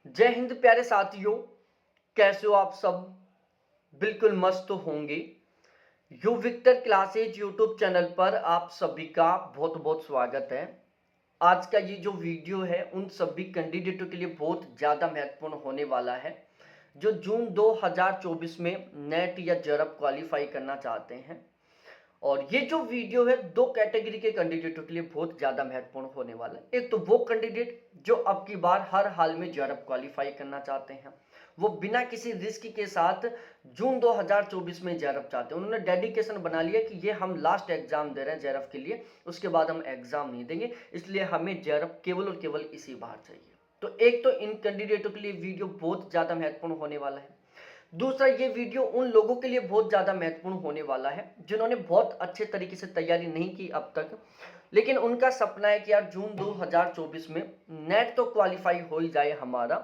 जय हिंद प्यारे साथियों। कैसे हो आप सब? बिल्कुल मस्त होंगे। U Victor classes YouTube channel पर आप सभी का बहुत बहुत स्वागत है। आज का ये जो वीडियो है उन सभी कैंडिडेटों के लिए बहुत ज़्यादा महत्वपूर्ण होने वाला है जो जून 2024 में नेट या जरब क्वालिफाई करना चाहते हैं। और ये जो वीडियो है दो कैटेगरी के कैंडिडेटों के लिए बहुत ज़्यादा महत्वपूर्ण होने वाला है। एक तो वो कैंडिडेट जो अब की बार हर हाल में जरब क्वालिफाई करना चाहते हैं, वो बिना किसी रिस्क के साथ जून 2024 में जरब चाहते हैं। उन्होंने डेडिकेशन बना लिया कि ये हम लास्ट एग्जाम दे रहे हैं जरब के लिए, उसके बाद हम एग्जाम नहीं देंगे, इसलिए हमें जरब केवल और केवल इसी बार चाहिए। तो एक तो इन कैंडिडेटों के लिए वीडियो बहुत ज़्यादा महत्वपूर्ण होने वाला है। दूसरा, ये वीडियो उन लोगों के लिए बहुत ज़्यादा महत्वपूर्ण होने वाला है जिन्होंने बहुत अच्छे तरीके से तैयारी नहीं की अब तक, लेकिन उनका सपना है कि यार जून 2024 में नेट तो क्वालिफाई हो ही जाए हमारा।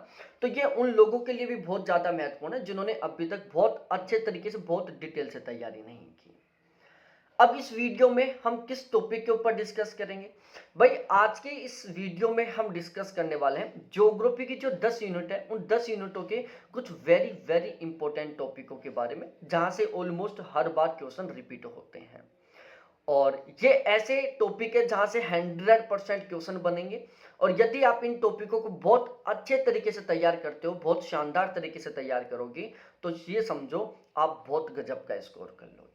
तो ये उन लोगों के लिए भी बहुत ज़्यादा महत्वपूर्ण है जिन्होंने अभी तक बहुत अच्छे तरीके से बहुत डिटेल से तैयारी नहीं की। अब इस वीडियो में हम किस टॉपिक के ऊपर डिस्कस करेंगे भाई? आज के इस वीडियो में हम डिस्कस करने वाले हैं ज्योग्राफी की जो 10 यूनिट है उन 10 यूनिटों के कुछ वेरी वेरी इंपॉर्टेंट टॉपिकों के बारे में, जहां से ऑलमोस्ट हर बार क्वेश्चन रिपीट होते हैं। और ये ऐसे टॉपिक है जहां से 100% क्वेश्चन बनेंगे। और यदि आप इन टॉपिकों को बहुत अच्छे तरीके से तैयार करते हो, बहुत शानदार तरीके से तैयार करोगे, तो ये समझो आप बहुत गजब का स्कोर कर लोगे।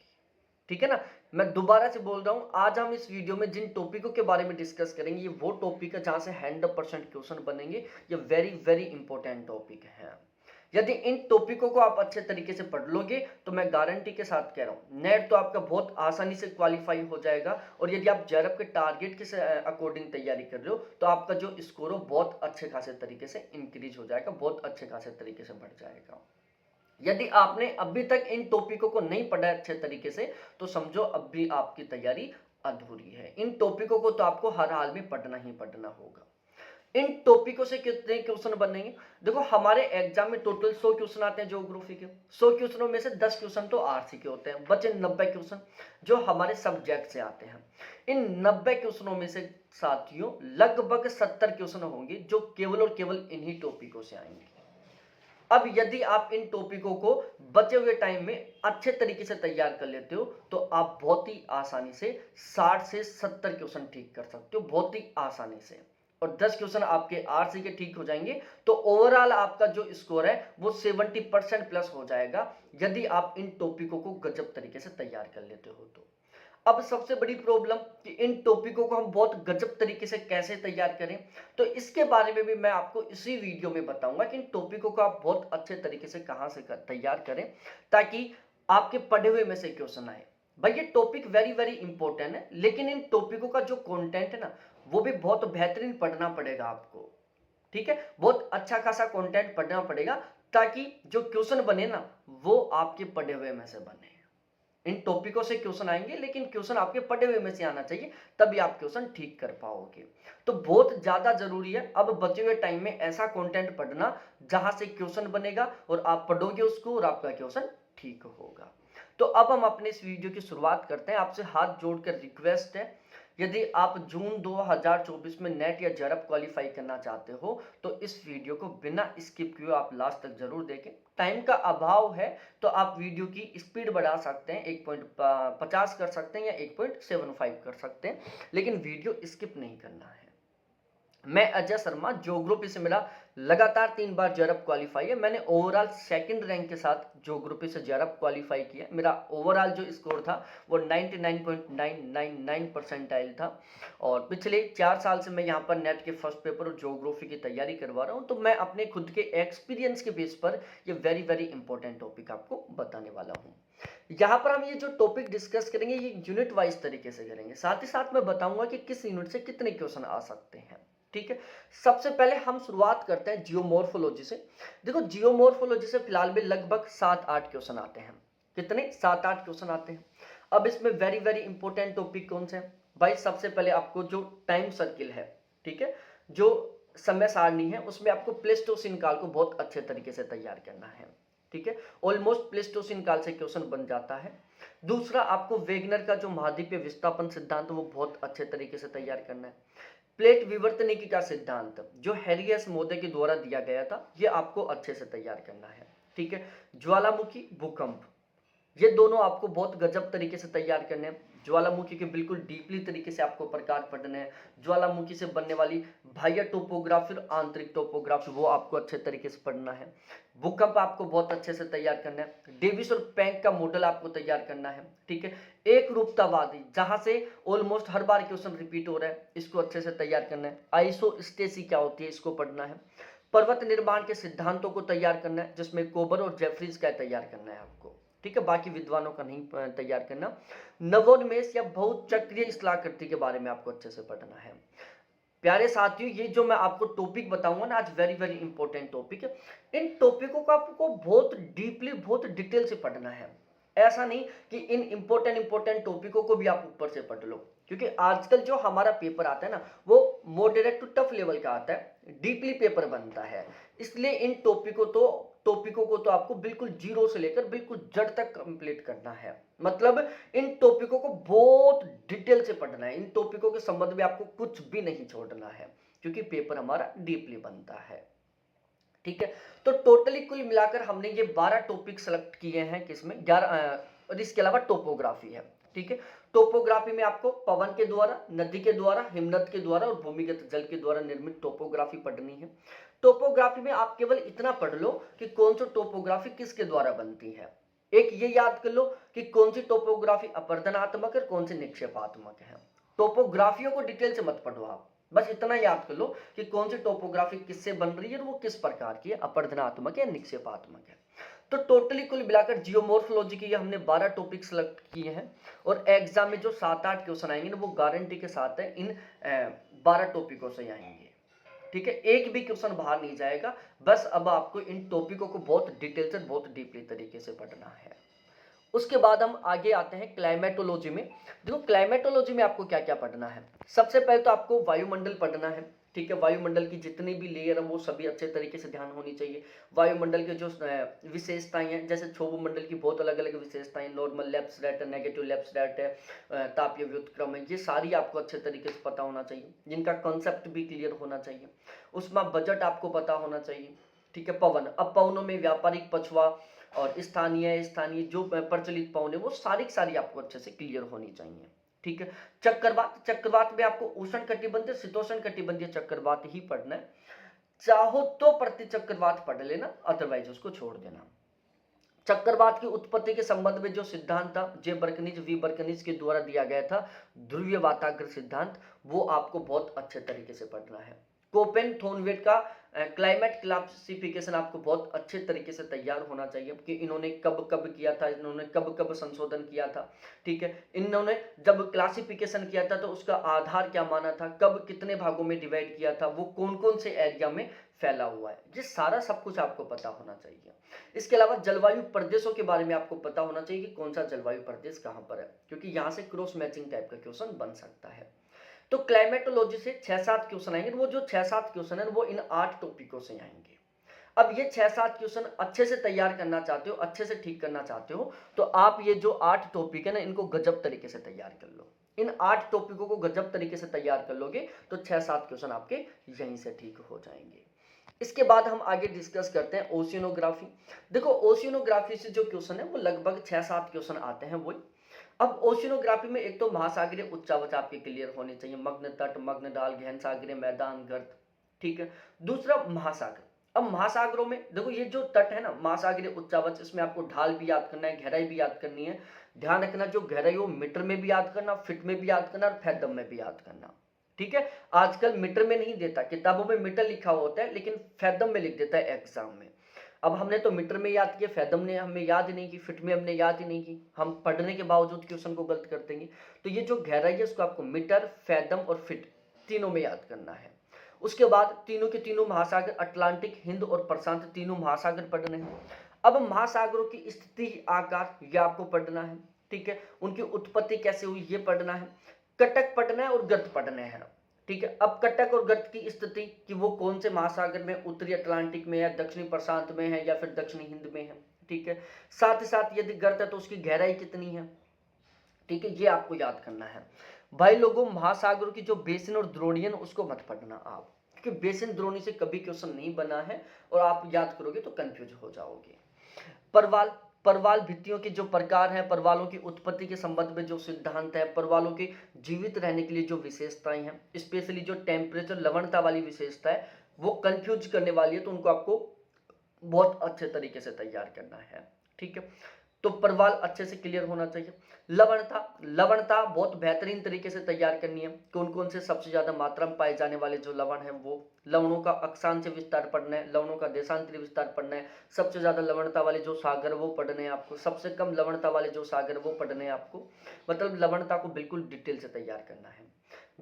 ठीक है ना? मैं दोबारा से बोल रहा हूं, आज हम इस वीडियो में जिन टॉपिकों के बारे में डिस्कस करेंगे ये वो टॉपिक है जहां से 100% क्वेश्चन बनेंगे। ये वेरी वेरी इंपॉर्टेंट टॉपिक है। यदि इन टॉपिकों को आप अच्छे तरीके से पढ़ लोगे तो मैं गारंटी के साथ कह रहा हूं नेट तो आपका बहुत आसानी से क्वालिफाई हो जाएगा। और यदि आप जरब के टारगेट के अकॉर्डिंग तैयारी कर रहे हो तो आपका जो स्कोर हो बहुत अच्छे खासे तरीके से इंक्रीज हो जाएगा, बहुत अच्छे खासे तरीके से बढ़ जाएगा। यदि आपने अभी तक इन टॉपिकों को नहीं पढ़ा अच्छे तरीके से तो समझो अब भी आपकी तैयारी अधूरी है। इन टॉपिकों को तो आपको हर हाल में पढ़ना ही पढ़ना होगा। इन टॉपिकों से कितने क्वेश्चन बनेंगे? देखो, हमारे एग्जाम में टोटल 100 क्वेश्चन आते हैं ज्योग्राफी के। 100 क्वेश्चनों में से 10 क्वेश्चन तो आरसी के होते हैं, बचे 90 क्वेश्चन जो हमारे सब्जेक्ट से आते हैं। इन 90 क्वेश्चनों में से साथियों लगभग 70 क्वेश्चन होंगे जो केवल और केवल इन्हीं टॉपिकों से आएंगे। अब यदि आप इन टॉपिकों को बचे हुए टाइम में अच्छे तरीके से तैयार कर लेते हो तो आप बहुत ही आसानी से 60 से 70 क्वेश्चन ठीक कर सकते हो, बहुत ही आसानी से। और 10 क्वेश्चन आपके आरसी के ठीक हो जाएंगे तो ओवरऑल आपका जो स्कोर है वो 70% प्लस हो जाएगा, यदि आप इन टॉपिकों को गजब तरीके से तैयार कर लेते हो तो। अब सबसे बड़ी प्रॉब्लम कि इन टॉपिकों को हम बहुत गजब तरीके से कैसे तैयार करें, तो इसके बारे में भी मैं आपको इसी वीडियो में बताऊंगा कि इन टॉपिकों को आप बहुत अच्छे तरीके से कहां से तैयार करें ताकि आपके पढ़े हुए में से क्वेश्चन आए। भाई ये टॉपिक वेरी वेरी इंपॉर्टेंट है, लेकिन इन टॉपिकों का जो कंटेंट है ना वो भी बहुत बेहतरीन पढ़ना पड़ेगा आपको। ठीक है, बहुत अच्छा खासा कंटेंट पढ़ना पड़ेगा ताकि जो क्वेश्चन बने ना वो आपके पढ़े हुए में से बने। इन टॉपिकों से क्वेश्चन आएंगे लेकिन क्वेश्चन आपके पढ़े हुए में से आना चाहिए, तभी आप क्वेश्चन ठीक कर पाओगे। तो बहुत ज्यादा जरूरी है अब बचे हुए टाइम में ऐसा कंटेंट पढ़ना जहां से क्वेश्चन बनेगा और आप पढ़ोगे उसको और आपका क्वेश्चन ठीक होगा। तो अब हम अपने इस वीडियो की शुरुआत करते हैं। आपसे हाथ जोड़कर रिक्वेस्ट है, यदि आप जून 2024 में नेट या जरब क्वालिफाई करना चाहते हो तो इस वीडियो को बिना स्किप किए आप लास्ट तक जरूर देखें। टाइम का अभाव है तो आप वीडियो की स्पीड बढ़ा सकते हैं, 1.50 कर सकते हैं या 1.75 कर सकते हैं, लेकिन वीडियो स्किप नहीं करना है। मैं अजय शर्मा, ज्योग्राफी से मेरा लगातार 3 बार जरब क्वालिफाई है। मैंने ओवरऑल सेकंड रैंक के साथ ज्योग्राफी से जरब क्वालिफाई किया। मेरा ओवरऑल जो स्कोर था वो 99.999 परसेंटाइल था। और पिछले 4 साल से मैं यहाँ पर नेट के फर्स्ट पेपर और ज्योग्राफी की तैयारी करवा रहा हूँ। तो मैं अपने खुद के एक्सपीरियंस के बेस पर ये वेरी वेरी इंपॉर्टेंट टॉपिक आपको बताने वाला हूँ। यहाँ पर हम ये जो टॉपिक डिस्कस करेंगे ये यूनिट वाइज तरीके से करेंगे, साथ ही साथ मैं बताऊंगा कि किस यूनिट से कितने क्वेश्चन आ सकते हैं। ठीक है, सबसे पहले हम शुरुआत करते हैं जियोमॉर्फोलॉजी से। देखो, जियोमॉर्फोलॉजी से फिलहाल में लगभग 7-8 क्वेश्चन आते हैं। कितने? 7-8 क्वेश्चन आते हैं। अब इसमें वेरी वेरी इंपॉर्टेंट टॉपिक कौन से हैं भाई? सबसे पहले आपको जो टाइम सर्किल है, ठीक है, जो समय सारणी है, उसमें आपको प्लेस्टोसिन काल को बहुत अच्छे तरीके से तैयार करना है। ठीक है, ऑलमोस्ट प्लेस्टोसिन काल से क्वेश्चन बन जाता है। दूसरा, आपको वेगनर का जो महाद्वीपीय विस्थापन सिद्धांत वो बहुत अच्छे तरीके से तैयार करना है। प्लेट विवर्तनिकी का सिद्धांत जो हैरी एस मोदे के द्वारा दिया गया था, ये आपको अच्छे से तैयार करना है। ठीक है, ज्वालामुखी, भूकंप, ये दोनों आपको बहुत गजब तरीके से तैयार करने हैं। ज्वालामुखी के बिल्कुल डीपली तरीके से आपको प्रकार पढ़ने हैं। ज्वालामुखी से बनने वाली बाह्य टोपोग्राफी और आंतरिक टोपोग्राफी वो आपको अच्छे तरीके से पढ़ना है। भूकंप आपको बहुत अच्छे से तैयार करना है। डेविस और पैंक का मॉडल आपको तैयार करना है। ठीक है, एक रूपतावादी जहां से ऑलमोस्ट हर बार क्वेश्चन रिपीट हो रहा है, इसको अच्छे से तैयार करना है। आइसोस्टेसी क्या होती है, इसको पढ़ना है। पर्वत निर्माण के सिद्धांतों को तैयार करना है, जिसमें कोबर और जेफरीज का तैयार करना है आपको। ठीक है, बाकी विद्वानों का नहीं तैयार करना। नवोन्मेष या बहुत चक्रीय स्थलाकृति के बारे में आपको अच्छे से पढ़ना है। प्यारे साथियों, ये जो मैं आपको टॉपिक बताऊंगा ना आज, वेरी वेरी इंपॉर्टेंट टॉपिक है। इन टॉपिकों को आपको बहुत डीपली, बहुत डिटेल से पढ़ना है। ऐसा नहीं कि इन इंपॉर्टेंट टॉपिकों को भी आप ऊपर से पढ़ लो, क्योंकि आजकल जो हमारा पेपर आता है ना, वो मॉडरेट टू टफ लेवल का आता है, डीपली पेपर बनता है। इसलिए इन टॉपिकों को तो आपको बिल्कुल जीरो से लेकर बिल्कुल जड़ तक कंप्लीट करना है। मतलब इन टॉपिकों को बहुत डिटेल से पढ़ना है। इन टॉपिकों के संबंध में आपको कुछ भी नहीं छोड़ना है, क्योंकि पेपर हमारा डीपली बनता है। ठीक है, तो टोटली कुल मिलाकर हमने ये 12 टॉपिक सेलेक्ट किए हैं, किसमें 11, और इसके अलावा टोपोग्राफी है। ठीक है, टोपोग्राफी में आपको पवन के द्वारा, नदी के द्वारा, हिमनद के द्वारा और भूमिगत जल के द्वारा निर्मित टोपोग्राफी पढ़नी है। टोपोग्राफी में आप केवल इतना पढ़ लो कि कौन सी टोपोग्राफी किसके द्वारा बनती है। एक ये याद कर लो कि कौन सी टोपोग्राफी अपर्दनात्मक है, कौन सी निक्षेपात्मक है। टोपोग्राफियों को डिटेल से मत पढ़ो आप, बस इतना याद कर लो कि कौन सी टोपोग्राफी किससे बन रही है और वो किस प्रकार की है, अपर्दनात्मक है, निक्षेपात्मक है। तो टोटली कुल मिलाकर जियोमॉर्फोलॉजी के हमने 12 टॉपिक सेलेक्ट किए हैं, और एग्जाम में जो 7-8 क्वेश्चन आएंगे ना, वो गारंटी के साथ है इन 12 टॉपिकों से आएंगे। ठीक है, एक भी क्वेश्चन बाहर नहीं जाएगा। बस अब आपको इन टॉपिकों को बहुत डिटेल से, बहुत डीपली तरीके से पढ़ना है। उसके बाद हम आगे आते हैं क्लाइमेटोलॉजी में। देखो, क्लाइमेटोलॉजी में आपको क्या क्या पढ़ना है। सबसे पहले तो आपको वायुमंडल पढ़ना है। ठीक है, वायुमंडल की जितनी भी लेयर है वो सभी अच्छे तरीके से ध्यान होनी चाहिए। वायुमंडल के जो विशेषताएं हैं, जैसे क्षोभ मंडल की बहुत अलग अलग विशेषताएं, नॉर्मल लेप्स रेट है, नेगेटिव लेप्स रेट है, तापीय व्युत्क्रम है, ये सारी आपको अच्छे तरीके से पता होना चाहिए, जिनका कॉन्सेप्ट भी क्लियर होना चाहिए। उसमें बजट आपको पता होना चाहिए। ठीक है, पवन, अब पवनों में व्यापारिक, पछुआ और स्थानीय स्थानीय जो प्रचलित पवन है, वो सारी आपको अच्छे से क्लियर होनी चाहिए। ठीक है, चक्रवात में आपको उष्ण कटिबंधीय, शीतोष्ण कटिबंधीय चक्रवात ही पढ़ना है। चाहो तो प्रति चक्रवात पढ़ लेना, अदरवाइज उसको छोड़ देना। चक्रवात की उत्पत्ति के संबंध में जो सिद्धांत था, जे बर्कनीज, वी बर्कनीज के द्वारा दिया गया था, ध्रुवीय वाताग्र सिद्धांत, वो आपको बहुत अच्छे तरीके से पढ़ना है। कोपेन थोनवेट का क्लाइमेट क्लासिफिकेशन आपको बहुत अच्छे तरीके से तैयार होना चाहिए कि इन्होंने कब कब किया था, इन्होंने कब कब संशोधन किया था। ठीक है, इन्होंने जब क्लासिफिकेशन किया था तो उसका आधार क्या माना था, कब कितने भागों में डिवाइड किया था, वो कौन कौन से एरिया में फैला हुआ है, ये सारा सब कुछ आपको पता होना चाहिए। इसके अलावा जलवायु प्रदेशों के बारे में आपको पता होना चाहिए कि कौन सा जलवायु प्रदेश कहां पर है, क्योंकि यहां से क्रॉस मैचिंग टाइप का क्वेश्चन बन सकता है। तो क्लाइमेटोलॉजी से 6-7 क्वेश्चन आएंगे, वो जो 6-7 क्वेश्चन है वो इन 8 टॉपिकों से आएंगे। अब ये 6-7 क्वेश्चन अच्छे से तैयार करना चाहते हो, अच्छे से ठीक करना चाहते हो, तो आप ये जो 8 टॉपिक है ना, इनको गजब तरीके से तैयार कर लो। इन 8 टॉपिकों को गजब तरीके से तैयार कर लोगे तो 6-7 क्वेश्चन आपके यहीं से ठीक हो जाएंगे। इसके बाद हम आगे डिस्कस करते हैं ओशिनोग्राफी। देखो, ओशिनोग्राफी से जो क्वेश्चन है वो लगभग 6-7 क्वेश्चन आते हैं वही। अब ओशिनोग्राफी में एक तो महासागरीय उच्चावच आपके क्लियर होने चाहिए, मग्न तट, मग्न ढाल, गहन सागरीय मैदान, गर्त। ठीक है, दूसरा महासागर। अब महासागरों में देखो, ये जो तट है ना, महासागरीय उच्चावच, इसमें आपको ढाल भी याद करना है, गहराई भी याद करनी है। ध्यान रखना, जो गहराई हो मीटर में भी याद करना, फिट में भी याद करना और फैथम में भी याद करना। ठीक है, आजकल मीटर में नहीं देता, किताबों में मीटर लिखा होता है, लेकिन फैथम में लिख देता है एग्जाम में। अब हमने तो मीटर में याद किया, फैथम ने हमें याद ही नहीं की, फिट में हमने याद ही नहीं की, हम पढ़ने के बावजूद क्वेश्चन को गलत कर देंगे। तो ये जो गहराई है उसको आपको मीटर, फैथम और फिट तीनों में याद करना है। उसके बाद तीनों के तीनों महासागर, अटलांटिक, हिंद और प्रशांत, तीनों महासागर पढ़ने हैं। अब महासागरों की स्थिति, आकार, ये आपको पढ़ना है। ठीक है, उनकी उत्पत्ति कैसे हुई ये पढ़ना है। कटक पढ़ना है और गर्त पढ़ने हैं। ठीक है, अब कटक और गर्त की स्थिति कि वो कौन से महासागर में, उत्तरी अटलांटिक में है, दक्षिणी प्रशांत में है या फिर दक्षिणी हिंद में है। ठीक है, साथ ही साथ यदि गर्त है तो उसकी गहराई कितनी है। ठीक है, ये आपको याद करना है। भाई लोगों, महासागरों की जो बेसिन और द्रोणियन उसको मत पढ़ना आप, क्योंकि बेसिन द्रोणी से कभी क्वेश्चन नहीं बना है और आप याद करोगे तो कंफ्यूज हो जाओगे। परवाल, परवाल भित्तियों के जो प्रकार हैं, परवालों की उत्पत्ति के संबंध में जो सिद्धांत है, परवालों के जीवित रहने के लिए जो विशेषताएं हैं, स्पेशली जो टेम्परेचर लवणता वाली विशेषता है वो कंफ्यूज करने वाली है, तो उनको आपको बहुत अच्छे तरीके से तैयार करना है। ठीक है, तो परवाल अच्छे से क्लियर होना चाहिए। लवणता, लवणता बहुत बेहतरीन तरीके से तैयार करनी है। कौन कौन से सबसे ज्यादा मात्रा में पाए जाने वाले जो लवण है वो, लवणों का अक्षांश विस्तार पढ़ना है, लवणों का देशांतरी विस्तार पढ़ना है, सबसे ज्यादा लवणता वाले जो सागर वो पढ़ने हैं आपको, सबसे कम लवणता वाले जो सागर वो पढ़ने हैं आपको, मतलब लवणता को बिल्कुल डिटेल से तैयार करना है।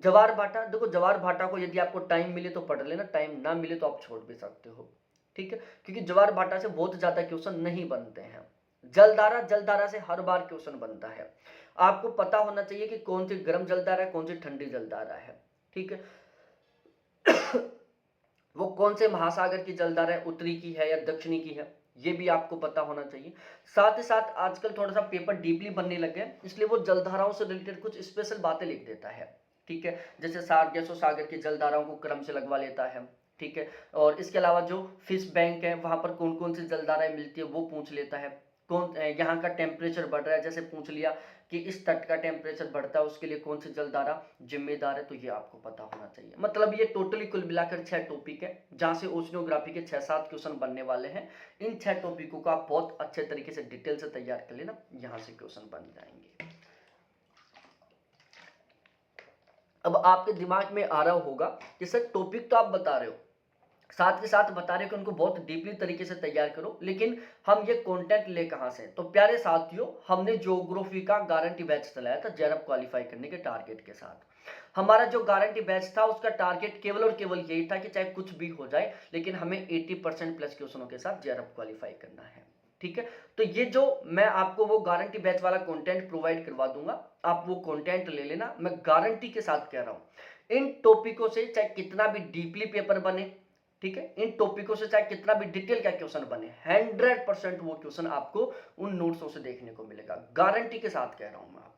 जवार भाटा, देखो जवार भाटा को यदि आपको टाइम मिले तो पढ़ लेना, टाइम ना मिले तो आप छोड़ भी सकते हो। ठीक है, क्योंकि जवार भाटा से बहुत ज्यादा क्वेश्चन नहीं बनते हैं। जलधारा, जलधारा से हर बार क्वेश्चन बनता है। आपको पता होना चाहिए कि कौन सी गर्म जलधारा है, कौन सी ठंडी जलधारा है। ठीक है, वो कौन से महासागर की जलधारा है, उत्तरी की है या दक्षिणी की है, ये भी आपको पता होना चाहिए। साथ ही साथ आजकल थोड़ा सा पेपर डीपली बनने लगे हैं, इसलिए वो जलधाराओं से रिलेटेड कुछ स्पेशल बातें लिख देता है। ठीक है, जैसे सार्गेसो सागर की जलधाराओं को क्रम से लगवा लेता है। ठीक है, और इसके अलावा जो फिश बैंक है वहां पर कौन कौन सी जलधाराएं मिलती है वो पूछ लेता है। कौन यहाँ का टेम्परेचर बढ़ रहा है, जैसे पूछ लिया कि इस तट का टेम्परेचर बढ़ता है, उसके लिए कौन सी जलधारा जिम्मेदार है, तो ये आपको पता होना चाहिए। मतलब ये टोटली कुल मिलाकर 6 टॉपिक है, जहां से ओशिनोग्राफी के 6-7 क्वेश्चन बनने वाले हैं। इन 6 टॉपिकों को आप बहुत अच्छे तरीके से डिटेल से तैयार कर लेना, यहां से क्वेश्चन बन जाएंगे। अब आपके दिमाग में आ रहा होगा कि सर टॉपिक तो आप बता रहे हो, साथ के साथ बता रहे हो कि उनको बहुत डीपली तरीके से तैयार करो, लेकिन हम ये कंटेंट ले कहां से? तो प्यारे साथियों, हमने ज्योग्राफी का गारंटी बैच चलाया था जेआरएफ क्वालिफाई करने के टारगेट के साथ। हमारा जो गारंटी बैच था उसका टारगेट केवल और केवल यही था कि चाहे कुछ भी हो जाए, लेकिन हमें 80% प्लस क्वेश्चनों के साथ जेआरएफ क्वालिफाई करना है। ठीक है, तो ये जो मैं आपको वो गारंटी बैच वाला कंटेंट प्रोवाइड करवा दूंगा, आप वो कंटेंट ले लेना। मैं गारंटी के साथ कह रहा हूं, इन टॉपिकों से चाहे कितना भी डीपली पेपर बने, ठीक है, इन टॉपिकों से चाहे कितना भी डिटेल का क्वेश्चन बने, 100% वो क्वेश्चन आपको उन नोट्सों से देखने को मिलेगा, गारंटी के साथ कह रहा हूं मैं आपको।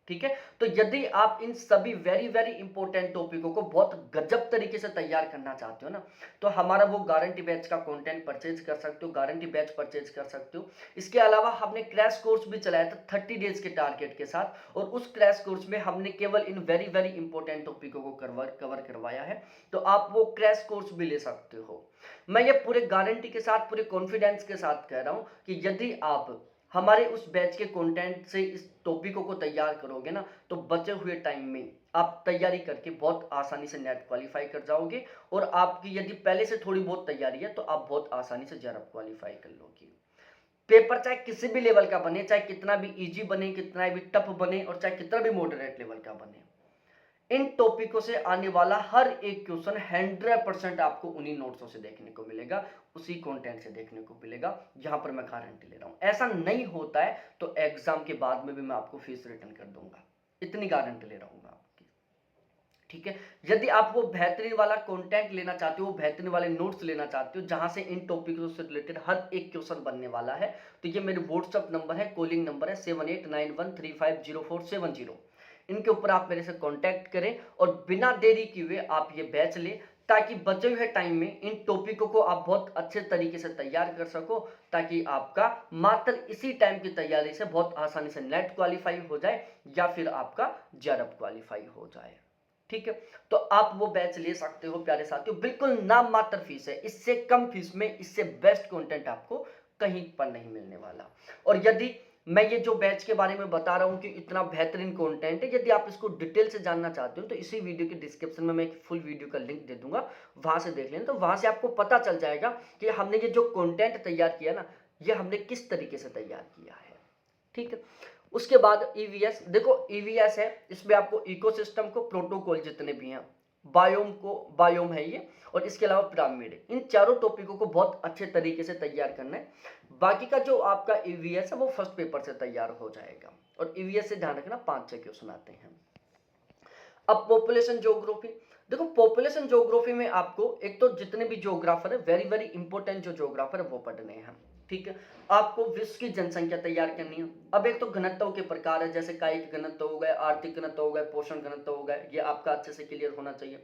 ठीक है, तो यदि आप इन सभी वेरी वेरी इंपॉर्टेंट टॉपिकों को बहुत गजब तरीके से तैयार करना चाहते हो ना, तो हमारा वो गारंटी बैच का कंटेंट परचेज कर सकते हो, गारंटी बैच परचेज कर सकते हो। इसके अलावा हमने क्रैश कोर्स भी चलाया था 30 डेज के टारगेट के साथ, और उस क्रैश कोर्स में हमने केवल इन वेरी वेरी इंपॉर्टेंट टॉपिकों को कवर करवाया है, तो आप वो क्रैश कोर्स भी ले सकते हो। मैं ये पूरे गारंटी के साथ, पूरे कॉन्फिडेंस के साथ कह रहा हूं कि यदि आप हमारे उस बैच के कंटेंट से इस टॉपिकों को तैयार करोगे ना, तो बचे हुए टाइम में आप तैयारी करके बहुत आसानी से नेट क्वालिफाई कर जाओगे, और आपकी यदि पहले से थोड़ी बहुत तैयारी है तो आप बहुत आसानी से जेआरएफ क्वालिफाई कर लोगे। पेपर चाहे किसी भी लेवल का बने, चाहे कितना भी इजी बने, कितना भी टफ बने, और चाहे कितना भी मॉडरेट लेवल का बने, इन टॉपिकों से आने वाला हर एक क्वेश्चन 100% आपको उन्हीं नोट्सों से देखने को मिलेगा, उसी कंटेंट से देखने को मिलेगा, यहां पर मैं गारंटी ले रहा हूं। ऐसा नहीं होता है तो एग्जाम के बाद में भी मैं आपको फीस रिटर्न कर दूंगा, इतनी गारंटी ले रहा हूं मैं आपकी। ठीक है, यदि आप वो बेहतरीन वाला कंटेंट लेना चाहते हो, बेहतरीन वाले नोट्स लेना चाहते हो जहां से इन टॉपिकों से रिलेटेड हर एक क्वेश्चन बनने वाला है, तो ये मेरे व्हाट्सएप नंबर है, कॉलिंग नंबर है 7891350470। इनके ऊपर आप मेरे से कांटेक्ट करें और बिना देरी किए आप ये बैच लें, ताकि बचे हुए टाइम में इन टॉपिकों को आप बहुत अच्छे तरीके से तैयार कर सको, ताकि आपका मात्र इसी टाइम की तैयारी से बहुत आसानी से नेट क्वालिफाई हो जाए या फिर आपका जेआरएफ क्वालिफाई हो जाए। ठीक है, तो आप वो बैच ले सकते हो प्यारे साथियों, बिल्कुल नाम मात्र फीस है, इससे कम फीस में इससे बेस्ट कंटेंट आपको कहीं पर नहीं मिलने वाला। और यदि मैं ये जो बैच के बारे में बता रहा हूं कि इतना बेहतरीन कंटेंट है, यदि आप इसको डिटेल से जानना चाहते हो तो इसी वीडियो के डिस्क्रिप्शन में मैं एक फुल वीडियो का लिंक दे दूंगा, वहां से देख लेना। तो वहां से आपको पता चल जाएगा कि हमने ये जो कंटेंट तैयार किया ना, ये हमने किस तरीके से तैयार किया है। ठीक है, उसके बाद ईवीएस, देखो ईवीएस है, इसमें आपको इकोसिस्टम को, प्रोटोकॉल जितने भी हैं, बायोम को, बायोम है ये, और इसके अलावा पिरामिड, इन चारों टॉपिकों को बहुत अच्छे तरीके से तैयार करना है। बाकी का जो आपका ईवीएस है वो फर्स्ट पेपर से तैयार हो जाएगा, और ईवीएस से ध्यान रखना 5-6 क्वेश्चन आते हैं। अब पॉपुलेशन ज्योग्राफी, देखो पॉपुलेशन ज्योग्राफी में आपको एक तो जितने भी ज्योग्राफर है, वेरी वेरी इंपॉर्टेंट जो ज्योग्राफर है वो पढ़ने हैं। ठीक है। आपको विश्व की जनसंख्या तैयार करनी है। अब एक तो घनत्व के प्रकार है, जैसे कायिक घनत्व हो गए, आर्थिक घनत्व हो गए, पोषण घनत्व हो गए, ये आपका अच्छे से क्लियर होना चाहिए।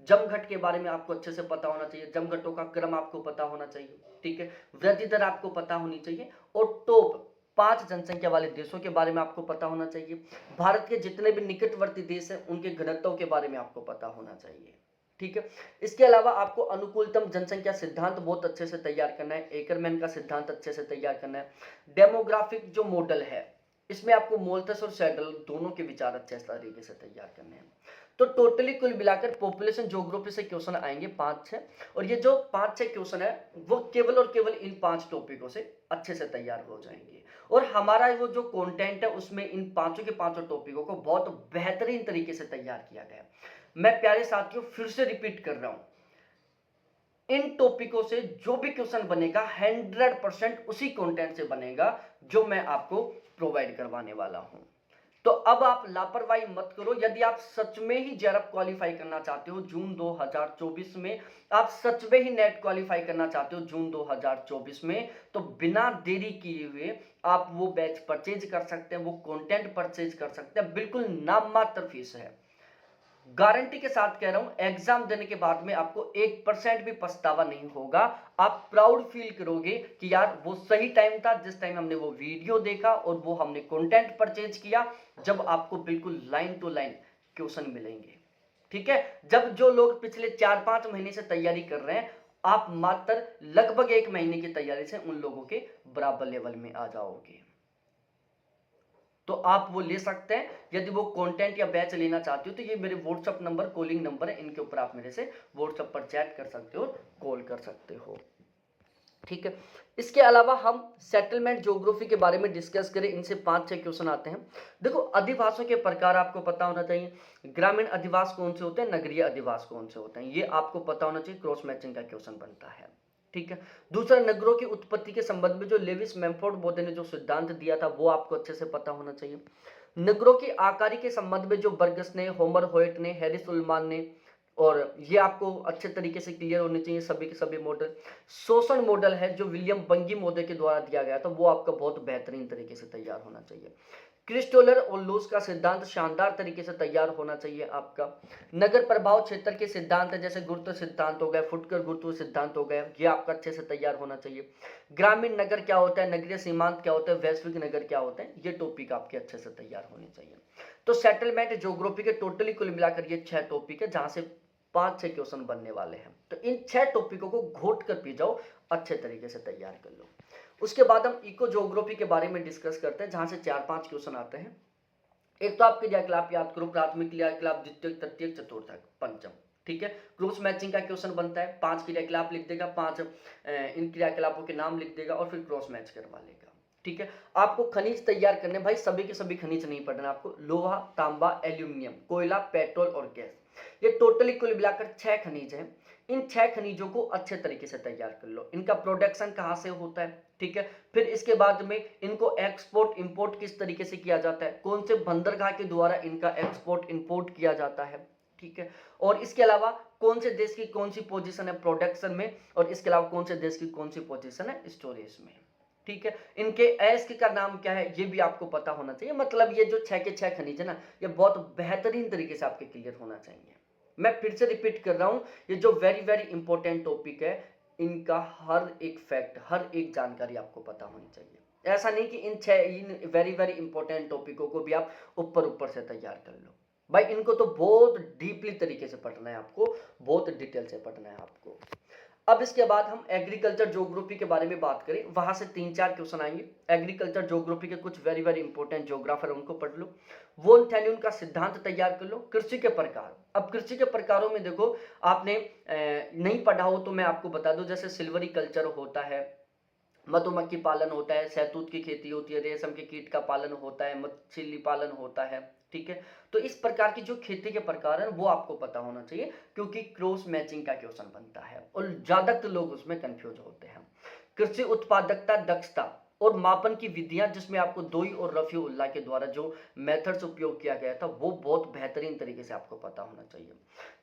जमघट के बारे में आपको अच्छे से पता होना चाहिए, जमघटों का क्रम आपको पता होना चाहिए, ठीक है। वृद्धि दर आपको पता होनी चाहिए और टॉप 5 जनसंख्या वाले देशों के बारे में आपको पता होना चाहिए। भारत के जितने भी निकटवर्ती देश हैं उनके घनत्व के बारे में आपको पता होना चाहिए, ठीक है। इसके अलावा आपको अनुकूलतम जनसंख्या सिद्धांत बहुत अच्छे से तैयार करना है, एकरमैन का सिद्धांत अच्छे से तैयार करना है। डेमोग्राफिक जो मॉडल है इसमें आपको मोल्थस और सैडल दोनों के विचार अच्छे तरीके से तैयार करने हैं। तो टोटली कुल मिलाकर पॉपुलेशन ज्योग्राफी से क्वेश्चन आएंगे 5-6, और ये जो 5-6 क्वेश्चन है वो केवल और केवल इन 5 टॉपिकों से अच्छे से तैयार हो जाएंगे। और हमारा वो जो कंटेंट है उसमें इन पांचों के पांचों टॉपिकों को बहुत बेहतरीन तरीके से तैयार किया गया है। मैं प्यारे साथियों फिर से रिपीट कर रहा हूं, इन टॉपिकों से जो भी क्वेश्चन बनेगा 100% उसी कंटेंट से बनेगा जो मैं आपको प्रोवाइड करवाने वाला हूं। तो अब आप लापरवाही मत करो। यदि आप सच में ही जेआरएफ क्वालिफाई करना चाहते हो जून 2024 में, आप सच में ही नेट क्वालिफाई करना चाहते हो जून 2024 में, तो बिना देरी किए हुए आप वो बैच परचेज कर सकते हैं, वो कंटेंट परचेज कर सकते हैं। बिल्कुल नाम मात्र फीस है, गारंटी के साथ कह रहा हूं, एग्जाम देने के बाद में आपको 1% भी पछतावा नहीं होगा। आप प्राउड फील करोगे कि यार वो सही टाइम था जिस टाइम हमने वो वीडियो देखा और वो हमने कंटेंट परचेज किया, जब आपको बिल्कुल लाइन टू लाइन क्वेश्चन मिलेंगे, ठीक है। जब जो लोग पिछले 4-5 महीने से तैयारी कर रहे हैं, आप मात्र लगभग 1 महीने की तैयारी से उन लोगों के बराबर लेवल में आ जाओगे। तो आप वो ले सकते हैं। यदि वो कंटेंट या बैच लेना चाहते हो तो ये मेरे व्हाट्सएप नंबर, कॉलिंग नंबर है, इनके ऊपर आप मेरे से व्हाट्सएप पर चैट कर सकते हो, कॉल कर सकते हो, ठीक है। इसके अलावा हम सेटलमेंट ज्योग्राफी के बारे में डिस्कस करें, इनसे 5-6 क्वेश्चन आते हैं। देखो, अधिवासों के प्रकार आपको पता होना चाहिए। ग्रामीण अधिवास कौन से होते हैं, नगरीय अधिवास कौन से होते हैं, ये आपको पता होना चाहिए। क्रॉस मैचिंग का क्वेश्चन बनता है, ठीक है। दूसरा, नगरों की उत्पत्ति के संबंध में जो लेविस मैमफोर्ड बोधे ने जो सिद्धांत दिया था वो आपको अच्छे से पता होना चाहिए। नगरों की आकारी के संबंध में जो बर्गस ने, होमर होयट ने, हैरिस उल्मान ने, और ये आपको अच्छे तरीके से क्लियर होने चाहिए सभी के सभी मॉडल। शोषण मॉडल है जो विलियम बंगी महोदय के द्वारा दिया गया था, वो आपका बहुत बेहतरीन तरीके से तैयार होना चाहिए। क्रिस्टोलर और लूस का सिद्धांत शानदार तरीके से तैयार होना चाहिए आपका। नगर प्रभाव क्षेत्र के सिद्धांत है, जैसे गुरुत्व सिद्धांत हो गए, फुटकर गुरुत्व सिद्धांत हो गए, ये आपका अच्छे से तैयार होना चाहिए। ग्रामीण नगर क्या होता है, नगरीय सीमांत क्या होता है, वैश्विक नगर क्या होते हैं, ये टॉपिक आपके अच्छे से तैयार होने चाहिए। तो सेटलमेंट ज्योग्राफी के टोटली कुल मिलाकर ये 6 टॉपिक है, जहां से 5-6 क्वेश्चन बनने वाले हैं। तो इन 6 टॉपिकों को घोट कर पी जाओ, अच्छे तरीके से तैयार कर लो। उसके बाद हम इको ज्योग्राफी के बारे में डिस्कस करते हैं, जहां से 4-5 क्वेश्चन आते हैं। एक तो आप क्रियाकलाप याद करो, प्राथमिक क्रियाकलाप, द्वितीयक, तृतीयक, चतुर्थक, पंचम, ठीक है। क्रॉस मैचिंग का क्वेश्चन बनता है, 5 क्रियाकलाप लिख देगा, 5 इन क्रियाकलापों के नाम लिख देगा और फिर क्रॉस मैच करवा लेगा, ठीक है। आपको खनिज तैयार करने, भाई सभी के सभी खनिज नहीं पढ़ना आपको, लोहा, तांबा, एल्यूमिनियम, कोयला, पेट्रोल और गैस, ये टोटली कुल मिलाकर 6 खनिज हैं। इन 6 खनिजों को अच्छे तरीके से तैयार कर लो। इनका प्रोडक्शन कहाँ से होता है, ठीक है। फिर इसके बाद में इनको एक्सपोर्ट इंपोर्ट किस तरीके से किया जाता है, कौन से बंदरगाह के द्वारा इनका एक्सपोर्ट इंपोर्ट किया जाता है, ठीक है। और इसके अलावा कौन से देश की कौन सी पोजीशन है प्रोडक्शन में, और इसके अलावा कौन से देश की कौन सी पोजीशन है स्टोरेज में, ठीक है। इनके अयस्क का नाम क्या है ये भी आपको पता होना चाहिए। मतलब ये जो 6 के 6 खनिज है ना, ये बहुत बेहतरीन तरीके से आपके क्लियर होना चाहिए। मैं फिर से रिपीट कर रहा हूं, ये जो वेरी वेरी इंपॉर्टेंट टॉपिक है, इनका हर एक फैक्ट, हर एक जानकारी आपको पता होनी चाहिए। ऐसा नहीं कि इन वेरी वेरी इंपॉर्टेंट टॉपिकों को भी आप ऊपर ऊपर से तैयार कर लो। भाई इनको तो बहुत डीपली तरीके से पढ़ना है आपको, बहुत डिटेल से पढ़ना है आपको। अब इसके बाद हम एग्रीकल्चर ज्योग्राफी के बारे में बात करें, वहां से 3-4 क्वेश्चन आएंगे। एग्रीकल्चर ज्योग्राफी के कुछ वेरी वेरी इंपॉर्टेंट ज्योग्राफर उनको पढ़ लो। वोन थैल्यून का सिद्धांत तैयार कर लो। कृषि के प्रकार, अब कृषि के प्रकारों में देखो, आपने नहीं पढ़ा हो तो मैं आपको बता दूं, जैसे सिल्वरी कल्चर होता है, मधुमक्खी पालन होता है, शहतूत की खेती होती है, रेशम के कीट का पालन होता है, मछली पालन होता है, ठीक है। तो इस प्रकार की जो खेती के प्रकार है वो आपको पता होना चाहिए, क्योंकि क्रॉस मैचिंग का क्वेश्चन बनता है और ज्यादातर लोग उसमें कंफ्यूज होते हैं। कृषि उत्पादकता दक्षता, और मापन की विधियां जिसमें आपको दोई और रफी उल्लाह के द्वारा जो मेथड्स उपयोग किया गया था वो बहुत बेहतरीन तरीके से आपको पता होना चाहिए।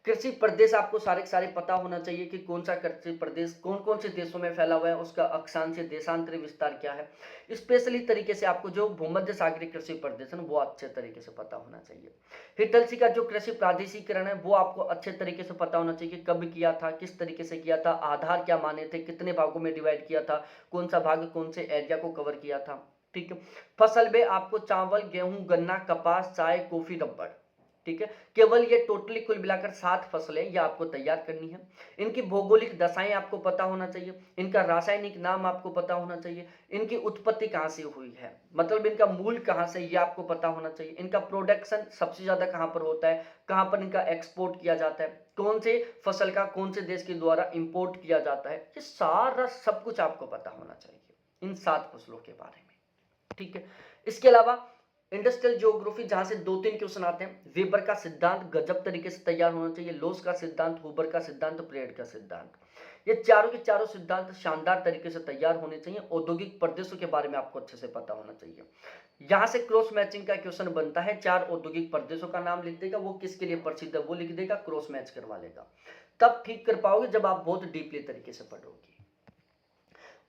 कृषि प्रदेश आपको सारे के सारे पता होना चाहिए कि कौन सा कृषि प्रदेश कौन कौन से देशों में फैला हुआ है, उसका अक्षांशीय देशांतरी विस्तार क्या है। स्पेशली तरीके से आपको जो भूमध्य सागरीय कृषि प्रदेश है वो अच्छे तरीके से पता होना चाहिए। हितलसी का जो कृषि प्रादेशिकरण है वो आपको अच्छे तरीके से पता होना चाहिए कि कब किया था, किस तरीके से किया था, आधार क्या माने थे, कितने भागों में डिवाइड किया था, कौन सा भाग कौन से एरिया को कवर किया था। ठीक है। फसल में आपको चावल, गेहूं, गन्ना, कपास, चाय, कॉफी, रबड़। ठीक है। केवल ये टोटली कुल मिलाकर 7 फसलें ये आपको तैयार करनी है। इनकी भौगोलिक दशाएं आपको पता होना चाहिए, इनका रासायनिक नाम आपको पता होना चाहिए, इनकी उत्पत्ति कहां से हुई है, मतलब इनका मूल कहां से ये आपको पता होना चाहिए, इनका प्रोडक्शन सबसे ज्यादा कहां पर होता है, कहां पर इनका एक्सपोर्ट किया जाता है, कौन से फसल का कौन से देश के द्वारा इंपोर्ट किया जाता है, ये सारा सब कुछ आपको पता होना चाहिए इन 7 फसलों के बारे में। ठीक है। इसके अलावा इंडस्ट्रियल ज्योग्राफी जहां से 2-3 क्वेश्चन आते हैं। वेबर का सिद्धांत गजब तरीके से तैयार होना चाहिए, लोस का सिद्धांत, हुबर का सिद्धांत, परेड का सिद्धांत, ये चारों के चारों सिद्धांत शानदार तरीके से तैयार होने चाहिए। औद्योगिक प्रदेशों के बारे में आपको अच्छे से पता होना चाहिए। यहां से क्रॉस मैचिंग का क्वेश्चन बनता है, 4 औद्योगिक प्रदेशों का नाम लिख देगा, वो किसके लिए प्रसिद्ध है वो लिख देगा, क्रॉस मैच करवा लेगा। तब ठीक कर पाओगे जब आप बहुत डीपली तरीके से पढ़ोगे।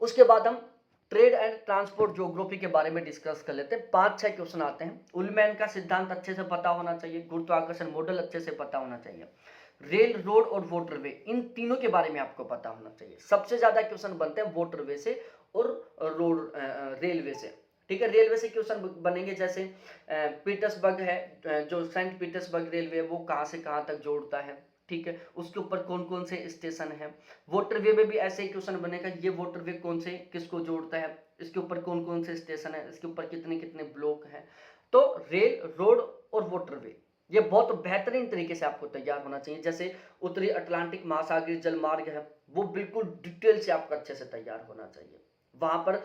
उसके बाद हम ट्रेड एंड ट्रांसपोर्ट ज्योग्राफी के बारे में डिस्कस कर लेते हैं। 5-6 क्वेश्चन आते हैं। उलमैन का सिद्धांत अच्छे से पता होना चाहिए, गुरुत्वाकर्षण मॉडल अच्छे से पता होना चाहिए, रेल, रोड और वाटरवे इन तीनों के बारे में आपको पता होना चाहिए। सबसे ज्यादा क्वेश्चन बनते हैं वाटरवे से और रोड रेलवे से। ठीक है। रेलवे से क्वेश्चन बनेंगे जैसे पीटर्सबर्ग है, जो सेंट पीटर्सबर्ग रेलवे है वो कहां से कहां तक जोड़ता है। ठीक है। उसके ऊपर कौन कौन से स्टेशन है। वाटरवे में भी ऐसे ही क्वेश्चन बनेगा, ये वाटरवे कौन से किसको जोड़ता है, इसके ऊपर कौन कौन से स्टेशन है, इसके ऊपर कितने कितने ब्लॉक हैं। तो रेल, रोड और वाटरवे ये बहुत बेहतरीन तरीके से आपको तैयार होना चाहिए। जैसे उत्तरी अटलांटिक महासागरीय जल मार्ग है वो बिल्कुल डिटेल से आपका अच्छे से तैयार होना चाहिए। वहां पर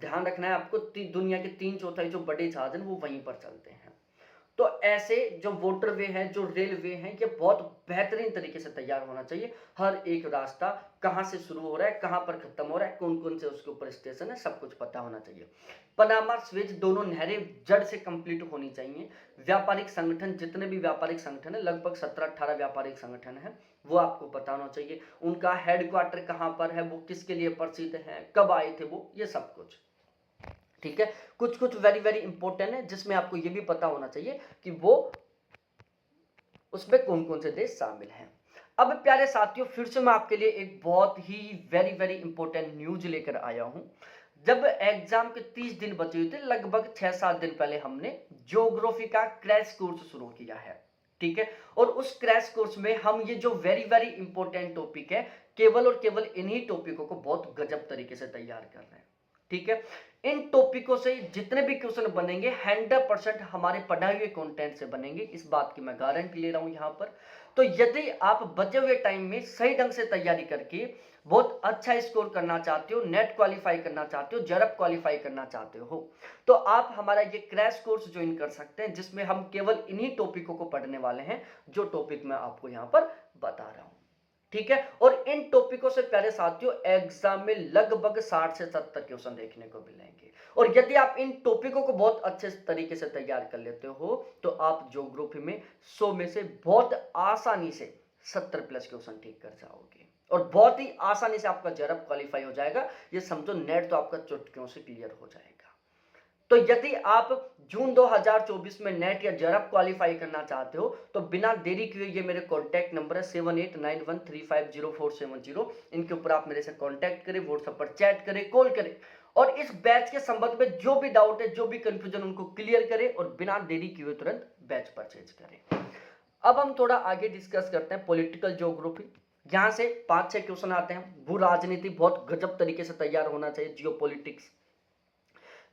ध्यान रखना है आपको, दुनिया के 3/4 जो बड़े जहाज हैं वो वहीं पर चलते हैं। तो ऐसे जो वाटरवे है, जो रेलवे है, ये बहुत बेहतरीन तरीके से तैयार होना चाहिए। हर एक रास्ता कहां से शुरू हो रहा है, कहां पर खत्म हो रहा है, कौन कौन से उसके ऊपर स्टेशन है, सब कुछ पता होना चाहिए। पनामा, स्वेज दोनों नहरें जड़ से कंप्लीट होनी चाहिए। व्यापारिक संगठन, जितने भी व्यापारिक संगठन है, लगभग 17-18 व्यापारिक संगठन है, वो आपको पता होना चाहिए। उनका हेडक्वार्टर कहां पर है, वो किसके लिए प्रसिद्ध है, कब आए थे वो, ये सब कुछ। ठीक है। कुछ कुछ वेरी वेरी इंपॉर्टेंट है जिसमें आपको यह भी पता होना चाहिए कि वो उसमें कौन कौन से देश शामिल हैं। अब प्यारे साथियों, फिर से मैं आपके लिए एक बहुत ही वेरी वेरी इंपॉर्टेंट न्यूज लेकर आया हूं। जब एग्जाम के 30 दिन बचे हुए थे, लगभग 6-7 दिन पहले हमने ज्योग्राफी का क्रैश कोर्स शुरू किया है। ठीक है। और उस क्रैश कोर्स में हम ये जो वेरी वेरी इंपॉर्टेंट टॉपिक है, केवल और केवल इन्हीं टॉपिकों को बहुत गजब तरीके से तैयार कर रहे हैं। ठीक है। इन टॉपिकों से जितने भी क्वेश्चन बनेंगे 100% हमारे पढ़ाए हुए कंटेंट से बनेंगे, इस बात की मैं गारंटी ले रहा हूं यहां पर। तो यदि आप बचे हुए टाइम में सही ढंग से तैयारी करके बहुत अच्छा स्कोर करना चाहते हो, नेट क्वालिफाई करना चाहते हो, जेआरएफ क्वालिफाई करना चाहते हो, तो आप हमारा ये क्रैश कोर्स ज्वाइन कर सकते हैं, जिसमें हम केवल इन्हीं टॉपिकों को पढ़ने वाले हैं जो टॉपिक मैं आपको यहां पर बता रहा हूं। ठीक है। और इन टॉपिकों से प्यारे साथियों एग्जाम में लगभग 60 से 70 क्वेश्चन देखने को मिलेंगे। और यदि आप इन टॉपिकों को बहुत अच्छे तरीके से तैयार कर लेते हो तो आप ज्योग्राफी में 100 में से बहुत आसानी से 70+ क्वेश्चन ठीक कर जाओगे और बहुत ही आसानी से आपका जेआरएफ क्वालिफाई हो जाएगा। ये समझो नेट तो आपका चुटकियों से क्लियर हो जाएगा। तो यदि आप जून 2024 में नेट या जेआरएफ क्वालिफाई करना चाहते हो तो बिना देरी किए ये मेरे कॉन्टैक्ट नंबर है 7891350470। इनके ऊपर आप मेरे से कॉन्टैक्ट करें, व्हाट्सएप पर चैट करें, कॉल करें और इस बैच के संबंध में जो भी डाउट है, जो भी कंफ्यूजन, उनको क्लियर करें और बिना देरी किए तुरंत बैच परचेज करें। अब हम थोड़ा आगे डिस्कस करते हैं पॉलिटिकल ज्योग्राफी। यहां से 5-6 क्वेश्चन आते हैं। भू राजनीति बहुत गजब तरीके से तैयार होना चाहिए, जियोपॉलिटिक्स।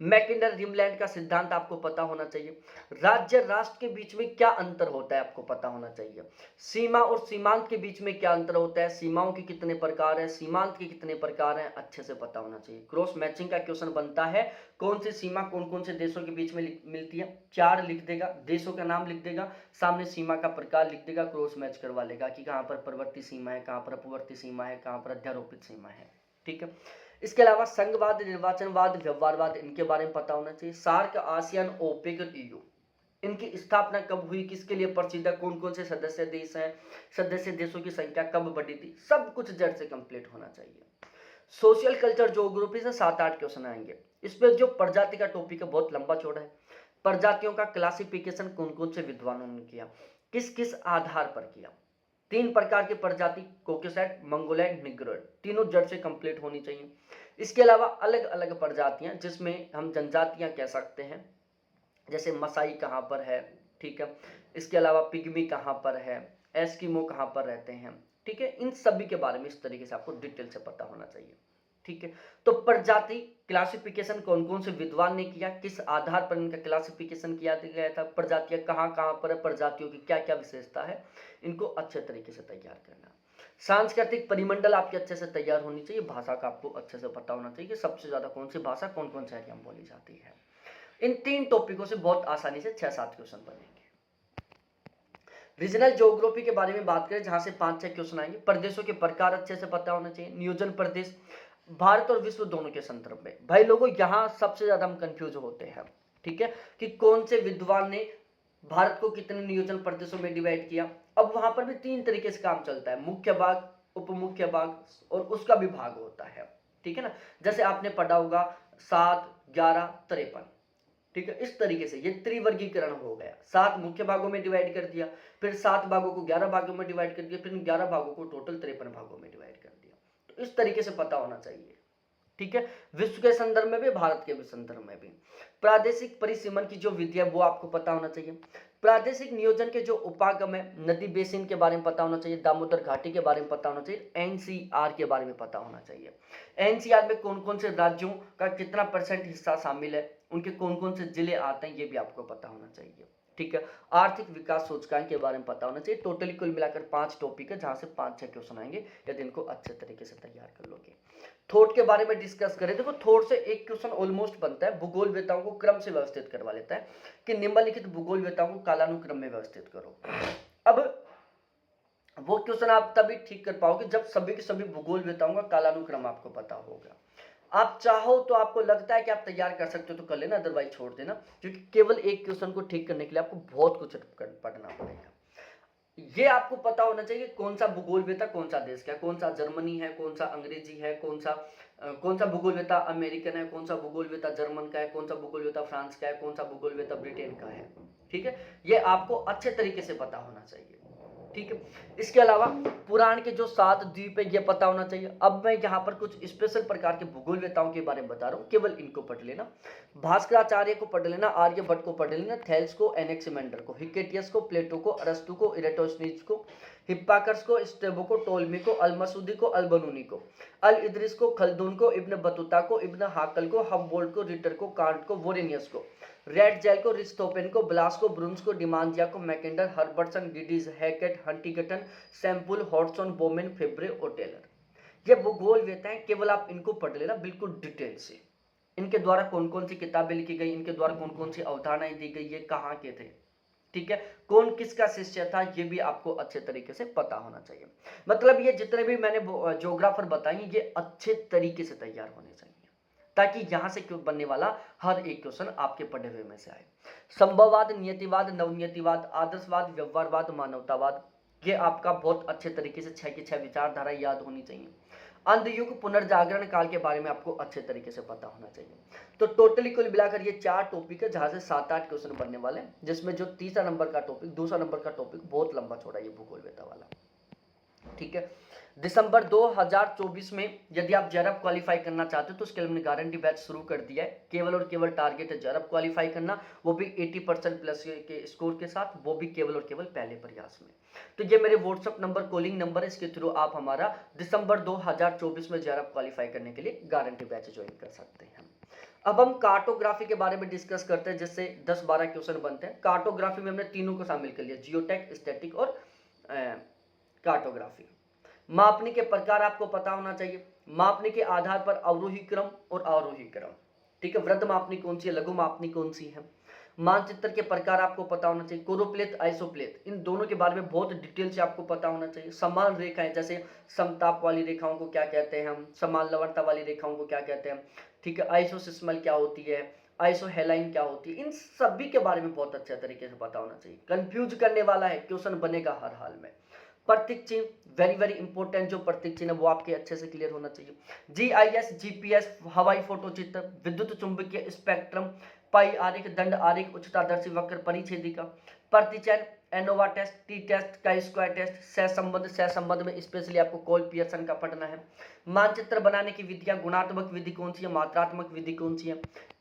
मैकिन्डर रिमलैंड का सिद्धांत आपको पता होना चाहिए। राज्य राष्ट्र के बीच में क्या अंतर होता है आपको पता होना चाहिए। सीमा और सीमांत के बीच में क्या अंतर होता है, सीमाओं के कितने प्रकार हैं, सीमांत के कितने प्रकार हैं, अच्छे से पता होना चाहिए। क्रॉस मैचिंग का क्वेश्चन बनता है, कौन सी सीमा कौन कौन से देशों के बीच में मिलती है, 4 लिख देगा, देशों का नाम लिख देगा, सामने सीमा का प्रकार लिख देगा, क्रॉस मैच करवा लेगा कि कहां पर प्रवर्ती सीमा है, कहां पर अपवर्ती सीमा है, कहां पर अध्यारोपित सीमा है। ठीक है। इसके अलावा संघवाद, निर्वाचनवाद, व्यवहारवाद, इनके बारे में पता होना चाहिए। सार्क, आसियान, ओपेक और ईयू, इनकी स्थापना कब हुई, किसके लिए प्रसिद्ध है, कौन कौन से सदस्य देश हैं, सदस्य देशों की संख्या कब बढ़ी थी, सब कुछ जड़ से कंप्लीट होना चाहिए। सोशल कल्चर ज्योग्राफी से 7-8 क्वेश्चन आएंगे। इसमें जो प्रजाति का टॉपिक है बहुत लंबा चौड़ा है। प्रजातियों का क्लासिफिकेशन कौन कौन से विद्वानों ने किया, किस किस आधार पर किया। 3 प्रकार की प्रजाति, कोकेसैट, मंगोलैंड, निग्रोइड, तीनों जड़ से कंप्लीट होनी चाहिए। इसके अलावा अलग अलग प्रजातियां जिसमें हम जनजातियां कह सकते हैं, जैसे मसाई कहाँ पर है, ठीक है। इसके अलावा पिग्मी कहाँ पर है, एस्किमो कहाँ पर रहते हैं, ठीक है। इन सभी के बारे में इस तरीके से आपको डिटेल से पता होना चाहिए, ठीक है। तो प्रजाति क्लासिफिकेशन कौन कौन से विद्वान ने किया, किस आधार पर इनका क्लासिफिकेशन किया गया था, प्रजातियां कहाँ कहाँ पर है, प्रजातियों की क्या क्या विशेषता है, इनको अच्छे तरीके से तैयार करना। सांस्कृतिक परिमंडल आपके अच्छे से तैयार होनी चाहिए। भाषा का आपको अच्छे से पता होना चाहिए कि सबसे ज्यादा कौन सी भाषा कौन कौन से एरिया में बोली जाती है। इन 3 टॉपिकों से बहुत आसानी से 6-7 क्वेश्चन बनेंगे। रीजनल ज्योग्राफी के बारे में बात करें, जहां से 5-6 क्वेश्चन आएंगे। प्रदेशों के प्रकार अच्छे से पता होना चाहिए। नियोजन प्रदेश भारत और विश्व दोनों के संदर्भ में, भाई लोगों यहां सबसे ज्यादा हम कंफ्यूज होते हैं, ठीक है, कि कौन से विद्वान ने भारत को कितने नियोजन प्रदेशों में डिवाइड किया। अब वहां पर भी 3 तरीके से काम चलता है, मुख्य भाग, उपमुख्य भाग और उसका भी भाग होता है, ठीक है ना। जैसे आपने पढ़ा होगा 7, 11, 53, ठीक है। इस तरीके से ये त्रिवर्गीकरण हो गया। 7 मुख्य भागों में डिवाइड कर दिया, फिर 7 भागों को 11 भागों में डिवाइड कर दिया, फिर 11 भागों को टोटल 53 भागों में डिवाइड कर दिया। तो इस तरीके से पता होना चाहिए, ठीक है। विश्व के संदर्भ में भी, भारत के भी संदर्भ में भी। प्रादेशिक परिसीमन की जो विधि है वो आपको पता होना चाहिए। प्रादेशिक नियोजन के जो उपागम है, नदी बेसिन के बारे में पता होना चाहिए, दामोदर घाटी के बारे में पता होना चाहिए, एनसीआर के बारे में पता होना चाहिए। एनसीआर में कौन कौन से राज्यों का कितना % हिस्सा शामिल है, उनके कौन कौन से जिले आते हैं, ये भी आपको पता होना चाहिए, ठीक है। आर्थिक विकास सूचकांक के बारे में पता होना चाहिए। टोटली कुल मिलाकर 5 टॉपिक है, जहां से 5-6 क्वेश्चन आएंगे यदि इनको अच्छे तरीके से तैयार कर लोगे। थॉट के बारे में डिस्कस करें, देखो थॉट से एक क्वेश्चन ऑलमोस्ट बनता है। भूगोलवेताओं को क्रम से व्यवस्थित करवा लेता है कि निम्नलिखित भूगोलवेताओं को कालानुक्रम में व्यवस्थित करो। अब वो क्वेश्चन आप तभी ठीक कर पाओगे जब सभी के सभी भूगोलवेताओं का कालानुक्रम आपको पता होगा। आप चाहो तो, आपको लगता है कि आप तैयार कर सकते हो तो कर लेना, अदरवाइज छोड़ देना, क्योंकि केवल एक क्वेश्चन को ठीक करने के लिए आपको बहुत कुछ पढ़ना पड़ेगा। ये आपको पता होना चाहिए कौन सा भूगोलवेता कौन सा देश का है, कौन सा जर्मनी है, कौन सा अंग्रेजी है, कौन सा भूगोलवेता अमेरिकन है, कौन सा भूगोलवेता जर्मन का है, कौन सा भूगोलवेता फ्रांस का है, कौन सा भूगोलवेता ब्रिटेन का है, ठीक है। ये आपको अच्छे तरीके से पता होना चाहिए, ठीक है। इसके अलावा पुराण के जो 7 द्वीप है ये पता होना चाहिए। अब मैं यहाँ पर कुछ स्पेशल प्रकार के भूगोलवेताओं के बारे में बता रहा हूँ, केवल इनको पढ़ लेना। भास्कराचार्य को पढ़ लेना, आर्यभट्ट को पढ़ लेना, थेल्स को, एनेक्सिमेंडर को, हिकेटियस को, प्लेटो को, अरस्तु को, इरेटोस्थनीज को, हिप्पाकर्स को, स्ट्रेबो को, टोलमी को, अलमसूदी को, अलबनूनी को, अल इद्रिस को, खल्दून को, इब्न बतूता को, इब्न हाकल को, हम्बोल्ट को, रिटर को, कांट को, वोरेनियस को, रेड जेल को, रिस्टोपेन को, ब्लास को, ब्रुन्स को, डिमांजिया को, Mackinder, Herbertson, Geddes, Hackett, Huntington, Semple, Hotson, Bowman, Febvre और टेलर। ये भूगोलवेता हैं, केवल आप इनको पढ़ लेना बिल्कुल डिटेल से। इनके द्वारा कौन कौन सी किताबें लिखी गई, इनके द्वारा कौन कौन सी अवधारणाएं दी गई, ये कहाँ के थे, ठीक है, कौन किसका शिष्य था, ये भी आपको अच्छे तरीके से पता होना चाहिए। मतलब ये जितने भी मैंने ज्योग्राफर बताएंगे ये अच्छे तरीके से तैयार होने चाहिए, ताकि यहां से क्यों बनने वाला हर एक क्वेश्चन आपके पढ़े हुए में से आए। संभववाद, नियतिवाद, नवनियतिवाद, आदर्शवाद, व्यवहारवाद, मानवतावाद, ये आपका बहुत अच्छे तरीके से 6 की 6 विचारधारा याद होनी चाहिए। अंधयुग, पुनर्जागरण काल के बारे में आपको अच्छे तरीके से पता होना चाहिए। तो टोटली कुल मिलाकर ये 4 टॉपिक है, जहां से 7-8 क्वेश्चन बनने वाले हैं, जिसमें जो तीसरा नंबर का टॉपिक, दूसरा नंबर का टॉपिक बहुत लंबा चौड़ा ये भूगोलवेता वाला, ठीक है। दिसंबर 2024 में यदि आप जेआरएफ क्वालिफाई करना चाहते हो तो उसके लिए हमने गारंटी बैच शुरू कर दिया है। केवल और केवल टारगेट है जेआरएफ क्वालिफाई करना, वो भी 80% प्लस के स्कोर के साथ, वो भी केवल और केवल पहले प्रयास में। तो ये मेरे व्हाट्सअप नंबर, कॉलिंग नंबर है, इसके थ्रू आप हमारा दिसंबर 2024 में जेआरएफ क्वालिफाई करने के लिए गारंटी बैच ज्वाइन कर सकते हैं। अब हम कार्टोग्राफी के बारे में डिस्कस करते हैं, जिससे 10-12 क्वेश्चन बनते हैं। कार्टोग्राफी में हमने तीनों को शामिल कर लिया, जियोटेक, स्टैटिक और कार्टोग्राफी। मापने के प्रकार आपको पता होना चाहिए। मापने के आधार पर अवरोही क्रम और आरोही क्रम, ठीक है। वृत्त मापनी कौन सी है, लघु मापनी कौन सी है, मानचित्र के प्रकार आपको पता होना चाहिए, कोरोप्लेथ, आइसोप्लेथ, इन दोनों के बारे में बहुत डिटेल से आपको पता होना चाहिए। समान रेखाएं, जैसे समताप वाली रेखाओं को क्या कहते हैं हम, समान लवणता वाली रेखाओं को क्या कहते हैं, ठीक है, आइसोसिस्मल क्या होती है, आइसोहेलाइन क्या होती है, इन सभी के बारे में बहुत अच्छे तरीके से पता होना चाहिए। कंफ्यूज करने वाला है, क्वेश्चन बनेगा हर हाल में। प्रतीक चिन्ह, वेरी वेरी इंपॉर्टेंट, जो प्रतीक चिन्ह है वो आपके अच्छे से क्लियर होना चाहिए। जीआईएस, जीपीएस, हवाई फोटो चित्र, विद्युत चुंबकीय स्पेक्ट्रम, पाई आरेख, दंड आरेख, उच्चतादर्शी वक्र, परिच्छेदिका, प्रतिचयन, एनोवा टेस्ट, टी टेस्ट, का स्क्वायर टेस्ट, सहसंबंध में स्पेशली आपको कोल पियर्सन का पढ़ना है। मानचित्र बनाने की विधियां, गुणात्मक विधि कौन सी है, मात्रात्मक विधि कौन सी है,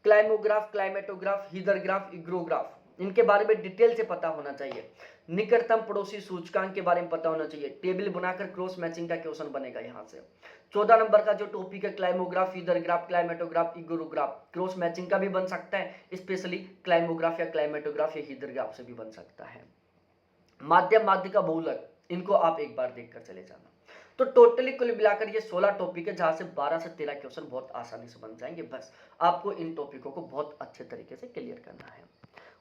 क्लाइमोग्राफ, क्लाइमेटोग्राफ, हीदरग्राफ, इग्रोग्राफ, इनके बारे में डिटेल से पता होना चाहिए। निकटतम पड़ोसी सूचकांक के बारे में पता होना चाहिए। टेबल बनाकर क्रॉस मैचिंग का क्वेश्चन बनेगा यहाँ से। 14 नंबर का जो टॉपिक है, क्लाइमोग्राफ, हीदरग्राफ, क्लाइमेटोग्राफ, इग्रोग्राफ, क्रॉस मैचिंग का भी बन सकता है, स्पेशली क्लाइमोग्राफ या क्लाइमेटोग्राफ या हीदरग्राफ से भी बन सकता है। माध्यम, माध्यिका, बहुलक, इनको आप एक बार देखकर चले जाना। तो टोटली कुल मिलाकर ये 16 टॉपिक है, जहां से 12 से 13 क्वेश्चन बहुत आसानी से बन जाएंगे। बस आपको इन टॉपिकों को बहुत अच्छे तरीके से क्लियर करना है।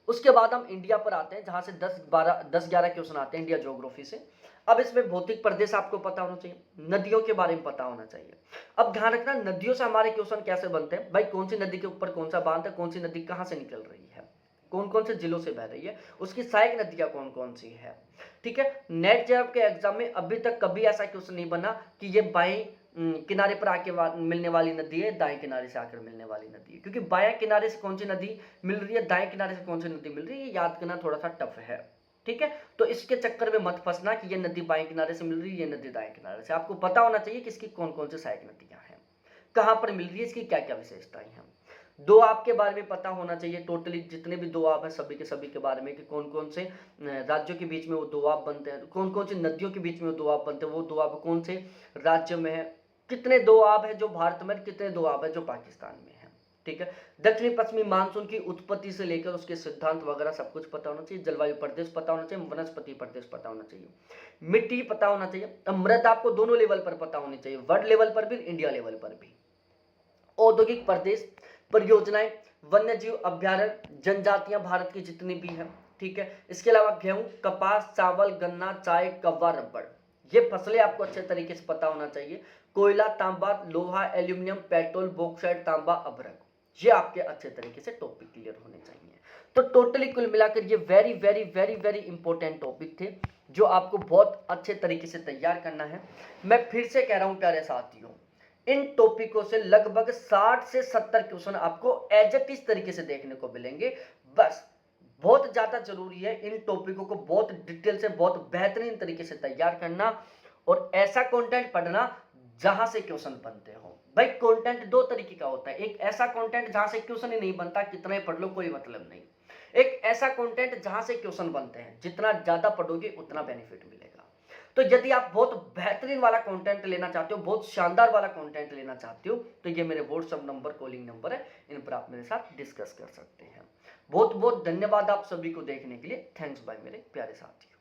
उसके बाद हम इंडिया पर आते हैं, जहां से 10-11 क्वेश्चन आते हैं इंडिया ज्योग्राफी से। अब इसमें भौतिक प्रदेश आपको पता होना चाहिए, नदियों के बारे में पता होना चाहिए। अब ध्यान रखना, नदियों से हमारे क्वेश्चन कैसे बनते हैं भाई, कौन सी नदी के ऊपर कौन सा बांध है, कौन सी नदी कहां से निकल रही है, कौन कौन से जिलों से बह रही है, उसकी सहायक नदियां कौन कौन सी है, ठीक है। नेट जैब के एग्जाम में अभी तक कभी ऐसा क्वेश्चन नहीं बना कि ये बाएं किनारे पर आके मिलने वाली नदी है, दाएं किनारे से आकर मिलने वाली नदी है, क्योंकि बाएं किनारे से कौन सी नदी मिल रही है, दाएं किनारे से कौन सी नदी मिल रही है, ये याद करना थोड़ा सा टफ है, ठीक है। तो इसके चक्कर में मत फंसना कि ये नदी बाएं किनारे से मिल रही है, ये नदी दाएं किनारे से। आपको पता होना चाहिए कि इसकी कौन कौन सी सहायक नदियां हैं, कहां पर मिल रही है, इसकी क्या क्या विशेषताएं हैं। दो आपके बारे में पता होना चाहिए, टोटली जितने भी दो आप है सभी के बारे में, कि कौन कौन से राज्यों के बीच में वो दो आप बनते हैं, कौन कौन सी नदियों के बीच में वो दो आप बनते हैं, वो दो आप कौन से राज्य में है, कितने दो आप है जो भारत में, कितने दो आप है जो पाकिस्तान में है, ठीक है। दक्षिणी पश्चिमी मानसून की उत्पत्ति से लेकर उसके सिद्धांत वगैरह सब कुछ पता होना चाहिए। जलवायु प्रदेश पता होना चाहिए, वनस्पति प्रदेश पता होना चाहिए, मिट्टी पता होना चाहिए। अब मृदा आपको दोनों लेवल पर पता होनी चाहिए, वर्ल्ड लेवल पर भी, इंडिया लेवल पर भी। औद्योगिक प्रदेश, परियोजनाएं, वन्यजीव अभ्यारण्य, जनजातियां भारत की जितनी भी हैं, ठीक है। इसके अलावा गेहूं, कपास, चावल, गन्ना, चाय, कव्वा, रबड़, ये फसलें आपको अच्छे तरीके से पता होना चाहिए। कोयला, तांबा, लोहा, एल्यूमिनियम, पेट्रोल, बॉक्साइट, तांबा, अभ्रक, ये आपके अच्छे तरीके से टॉपिक क्लियर होने चाहिए। तो टोटली कुल मिलाकर ये very very very very important topic थे, जो आपको बहुत अच्छे तरीके से तैयार करना है। मैं फिर से कह रहा हूं प्यारे साथियों, इन टॉपिकों से लगभग 60 से 70 क्वेश्चन आपको एज इट इज तरीके से देखने को मिलेंगे। बस बहुत ज्यादा जरूरी है इन टॉपिकों को बहुत डिटेल से, बहुत बेहतरीन तरीके से तैयार करना, और ऐसा कंटेंट पढ़ना जहां से क्वेश्चन बनते हो। भाई कंटेंट दो तरीके का होता है, एक ऐसा कंटेंट जहां से क्वेश्चन ही नहीं बनता, कितना ही पढ़ लो कोई मतलब नहीं। एक ऐसा कंटेंट जहां से क्वेश्चन बनते हैं, जितना ज्यादा पढ़ोगे उतना बेनिफिट मिलेगा। तो यदि आप बहुत बेहतरीन वाला कंटेंट लेना चाहते हो, बहुत शानदार वाला कंटेंट लेना चाहते हो, तो ये मेरे व्हाट्सएप नंबर, कॉलिंग नंबर है, इन पर आप मेरे साथ डिस्कस कर सकते हैं। बहुत बहुत धन्यवाद आप सभी को देखने के लिए। थैंक्स बाय मेरे प्यारे साथी।